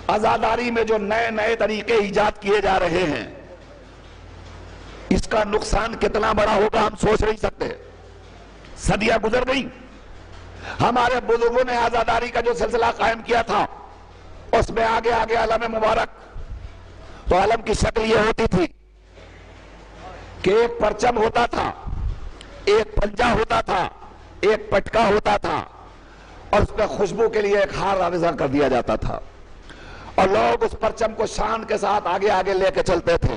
عزاداری میں جو نئے نئے طریقے ایجاد کیے جا رہے ہیں، اس کا نقصان کتنا بڑا ہوگا ہم سوچ نہیں سکتے۔ صدیاں گزر گئی، ہمارے بزرگوں نے عزاداری کا جو سلسلہ قائم کیا تھا اس میں آگے آگے علم مبارک، تو علم کی شکل یہ ہوتی تھی کہ ایک پرچم ہوتا تھا، ایک پنجہ ہوتا تھا، ایک پٹکا ہوتا تھا، اور اس پہ خوشبو کے لیے ایک ہار آویزاں کر دیا جاتا تھا، اور لوگ اس پرچم کو شان کے ساتھ آگے آگے لے کے چلتے تھے،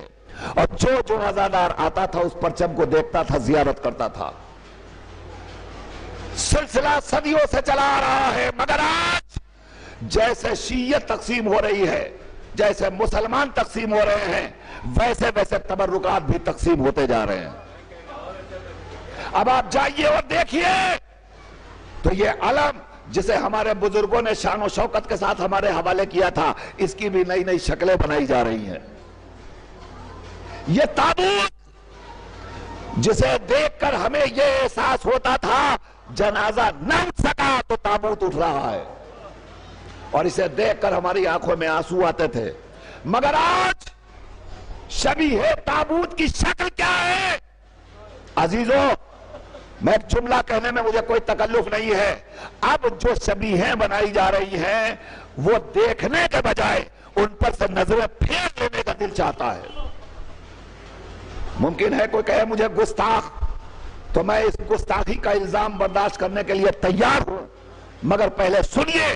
اور جو عزادار آتا تھا اس پرچم کو دیکھتا تھا، زیارت کرتا تھا۔ سلسلہ صدیوں سے چلا آ رہا ہے، مگر آج جیسے شیعت تقسیم ہو رہی ہے، جیسے مسلمان تقسیم ہو رہے ہیں، ویسے ویسے تبرکات بھی تقسیم ہوتے جا رہے ہیں۔ اب آپ جائیے اور دیکھیے تو یہ علم جسے ہمارے بزرگوں نے شان و شوکت کے ساتھ ہمارے حوالے کیا تھا، اس کی بھی نئی نئی شکلیں بنائی جا رہی ہیں۔ یہ تابوت جسے دیکھ کر ہمیں یہ احساس ہوتا تھا جنازہ نہ اٹھ سکا تو تابوت اٹھ رہا ہے، اور اسے دیکھ کر ہماری آنکھوں میں آنسو آتے تھے، مگر آج شبیہ تابوت کی شکل کیا ہے؟ عزیزو، میں ایک جملہ کہنے میں مجھے کوئی تکلف نہیں ہے، اب جو شبیہیں بنائی جا رہی ہیں وہ دیکھنے کے بجائے ان پر سے نظریں پھیر لینے کا دل چاہتا ہے۔ ممکن ہے کوئی کہے مجھے گستاخ، تو میں اس گستاخی کا الزام برداشت کرنے کے لیے تیار ہوں، مگر پہلے سنیے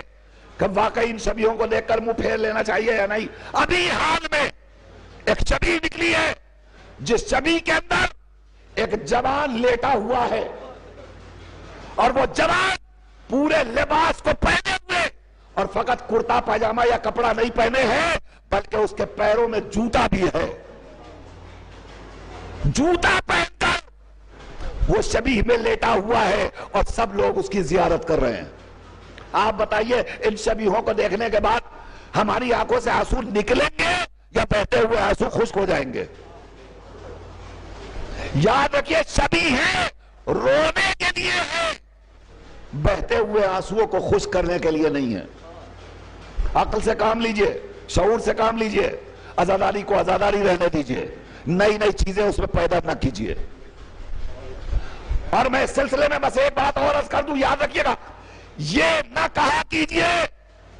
کہ واقعی ان شبیہوں کو دیکھ کر منہ پھیر لینا چاہیے یا نہیں۔ ابھی حال میں ایک شبیہ نکلی ہے جس شبیہ کے اندر ایک جوان لیٹا ہوا ہے، اور وہ جوان پورے لباس کو پہنے ہوئے اور فقط کرتا پاجامہ یا کپڑا نہیں پہنے ہیں، بلکہ اس کے پیروں میں جوتا بھی ہے۔ جوتا پہن کر وہ شبیہ میں لیٹا ہوا ہے اور سب لوگ اس کی زیارت کر رہے ہیں۔ آپ بتائیے ان شبیہوں کو دیکھنے کے بعد ہماری آنکھوں سے آنسو نکلیں گے یا بہتے ہوئے آنسو خشک ہو جائیں گے؟ یاد رکھیے، شبیہ ہے رونے کے لیے ہے، بہتے ہوئے آنسوؤں کو خشک کرنے کے لیے نہیں ہے۔ عقل سے کام لیجئے، شعور سے کام لیجئے، عزاداری کو عزاداری رہنے دیجئے، نئی نئی چیزیں اس میں پیدا نہ کیجئے۔ اور میں اس سلسلے میں بس ایک بات اور عرض کر دوں، یاد رکھیے گا، یہ نہ کہا کیجئے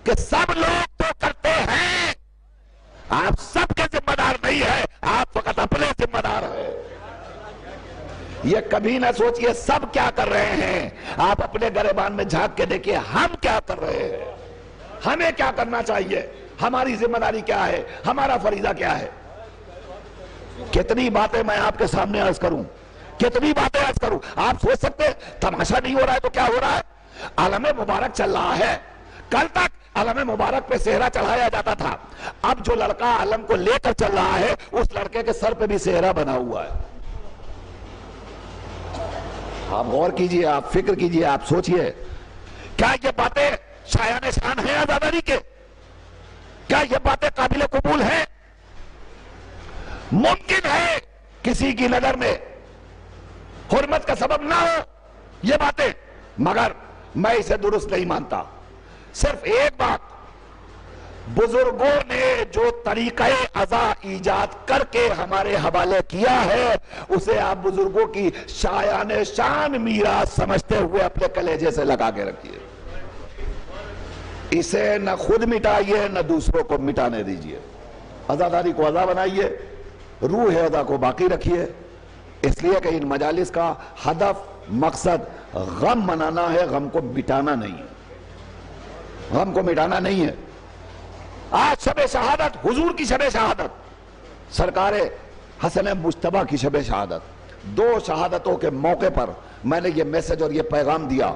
کہ سب لوگ تو کرتے ہیں، آپ سب کے ذمہ دار نہیں ہے، آپ فقط اپنے ذمہ دار ہیں۔ یہ کبھی نہ سوچئے سب کیا کر رہے ہیں، آپ اپنے گریبان میں جھانک کے دیکھئے ہم کیا کر رہے ہیں، ہمیں کیا کرنا چاہیے، ہماری ذمہ داری کیا ہے، ہمارا فریضہ کیا ہے۔ کتنی باتیں میں آپ کے سامنے عرض کروں، کتنی باتیں عرض کروں۔ آپ سوچ سکتے تماشا نہیں ہو رہا ہے تو کیا ہو رہا ہے؟ علم مبارک چل رہا ہے۔ کل تک علم مبارک پہ صحرا چڑھایا جاتا تھا، اب جو لڑکا علم کو لے کر چل رہا ہے اس لڑکے کے سر پہ بھی صحرا بنا ہوا ہے۔ آپ غور کیجئے، آپ فکر کیجئے، آپ سوچئے، کیا یہ باتیں شایان شان ہیں عزاداری کے؟ کیا یہ باتیں قابل قبول ہیں؟ ممکن ہے کسی کی نظر میں حرمت کا سبب نہ ہو یہ باتیں، مگر میں اسے درست نہیں مانتا۔ صرف ایک بات، بزرگوں نے جو طریقہ عزا ایجاد کر کے ہمارے حوالے کیا ہے اسے آپ بزرگوں کی شایان شان میراث سمجھتے ہوئے اپنے کلیجے سے لگا کے رکھیے، اسے نہ خود مٹائیے نہ دوسروں کو مٹانے دیجیے۔ عزاداری کو عزا بنائیے، روح عزا کو باقی رکھیے، اس لیے کہ ان مجالس کا ہدف مقصد غم منانا ہے، غم کو مٹانا نہیں ہے، غم کو مٹانا نہیں ہے۔ آج شب شہادت، حضور کی شب شہادت، سرکار حسن مجتبیٰ کی شب شہادت، دو شہادتوں کے موقع پر میں نے یہ میسج اور یہ پیغام دیا۔